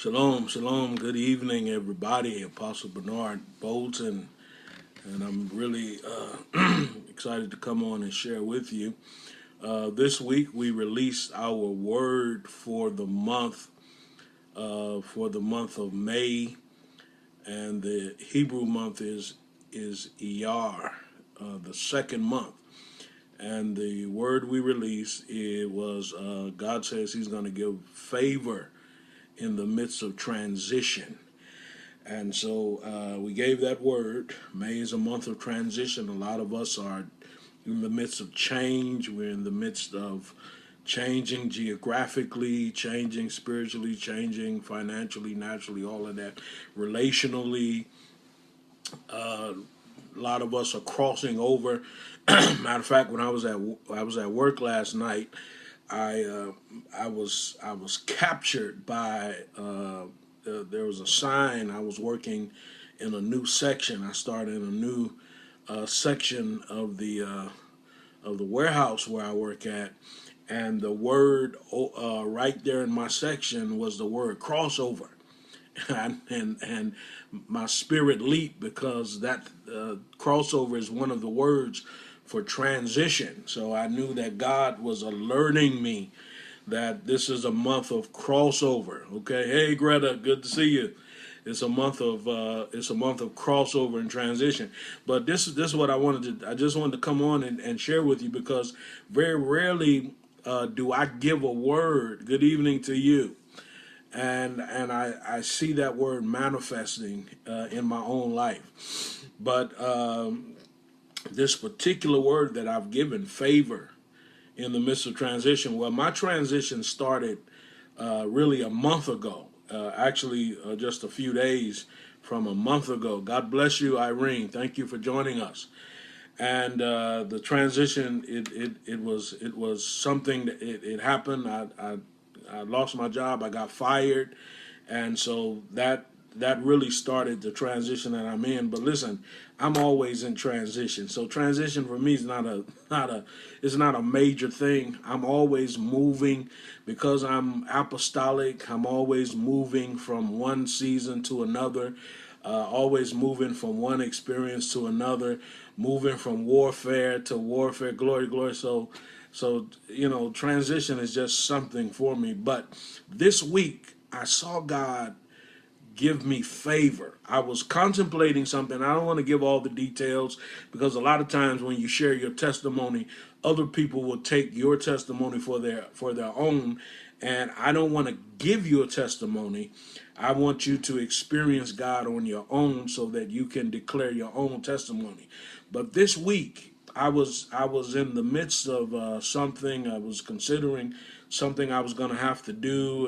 Shalom, shalom. Good evening, everybody. Apostle Bernard Bolton, and I'm really excited to come on and share with you. This week we released our word for the month of May, and the Hebrew month is Iyar, the second month. And the word we released it was God says He's going to give favor in the midst of transition. And so we gave that word. May is a month of transition. A lot of us are in the midst of change. We're in the midst of changing geographically, changing spiritually, changing financially, naturally, all of that. Relationally, a lot of us are crossing over. Matter of fact, when I was at work last night, I was captured by there was a sign. I was working in a new section. I started in a new section of the warehouse where I work at, and the word right there in my section was the word crossover, and my spirit leaped because that crossover is one of the words for transition. So I knew that God was alerting me that this is a month of crossover. Okay, hey Greta, good to see you. It's a month of crossover and transition. But this is what I just wanted to come on and share with you, because very rarely do I give a word. Good evening to you. And I see that word manifesting in my own life. But this particular word that I've given, favor, in the midst of transition. Well, my transition started really a month ago. Actually, just a few days from a month ago. God bless you, Irene. Thank you for joining us. And the transition, it was something that it happened. I lost my job. I got fired, and so that really started the transition that I'm in. But listen, I'm always in transition. So transition for me is not a major thing. I'm always moving because I'm apostolic. I'm always moving from one season to another, always moving from one experience to another, moving from warfare to warfare, glory, glory. So transition is just something for me. But this week I saw God give me favor. I was contemplating something. I don't want to give all the details, because a lot of times when you share your testimony, other people will take your testimony for their own, and I don't want to give you a testimony. I want you to experience God on your own so that you can declare your own testimony. But this week I was in the midst of something. I was considering something I was going to have to do,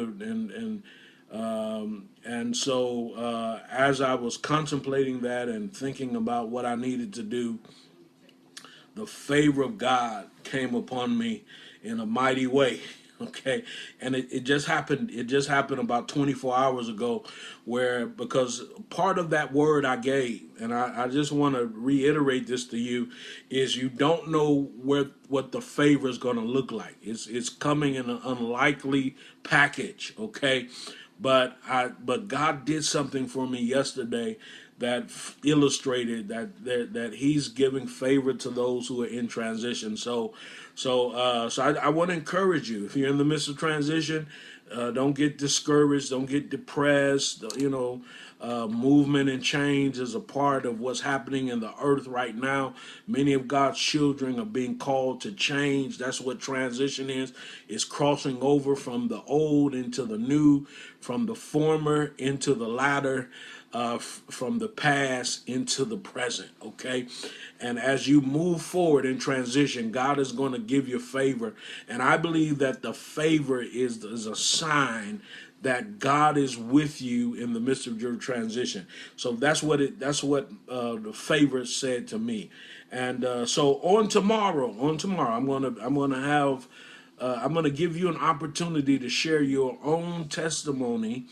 and so as I was contemplating that and thinking about what I needed to do, the favor of God came upon me in a mighty way. Okay, and it just happened. It just happened about 24 hours ago, because part of that word I gave, and I just want to reiterate this to you, is you don't know what the favor is going to look like. It's coming in an unlikely package. Okay, but God did something for me yesterday that illustrated that He's giving favor to those who are in transition. So I want to encourage you, if you're in the midst of transition, don't get discouraged, don't get depressed. Movement and change is a part of what's happening in the earth right now. Many of God's children are being called to change. That's what transition is. It's crossing over from the old into the new, from the former into the latter, from the past into the present. Okay, and as you move forward in transition, God is going to give you favor, and I believe that the favor is a sign that God is with you in the midst of your transition. So that's what the favor said to me. And so on tomorrow, I'm gonna give you an opportunity to share your own testimony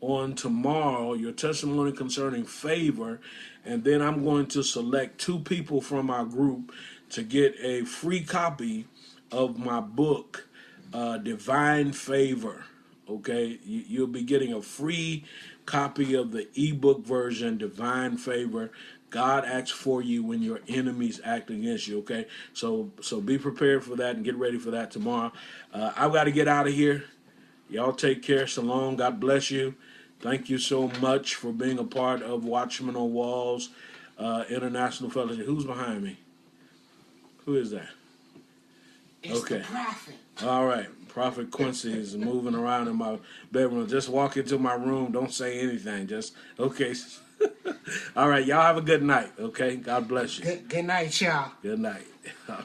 on tomorrow, your testimony concerning favor, and then I'm going to select two people from our group to get a free copy of my book, Divine Favor. Okay, you'll be getting a free copy of the ebook version, Divine Favor. God acts for you when your enemies act against you. Okay, so be prepared for that and get ready for that tomorrow. I've got to get out of here. Y'all take care. Shalom. God bless you. Thank you so much for being a part of Watchmen on Walls International Fellowship. Who's behind me? Who is that? It's okay. The prophet. All right. Prophet Quincy is moving around in my bedroom. Just walk into my room. Don't say anything. Just, okay. All right. Y'all have a good night. Okay. God bless you. Good night, y'all. Good night. All right.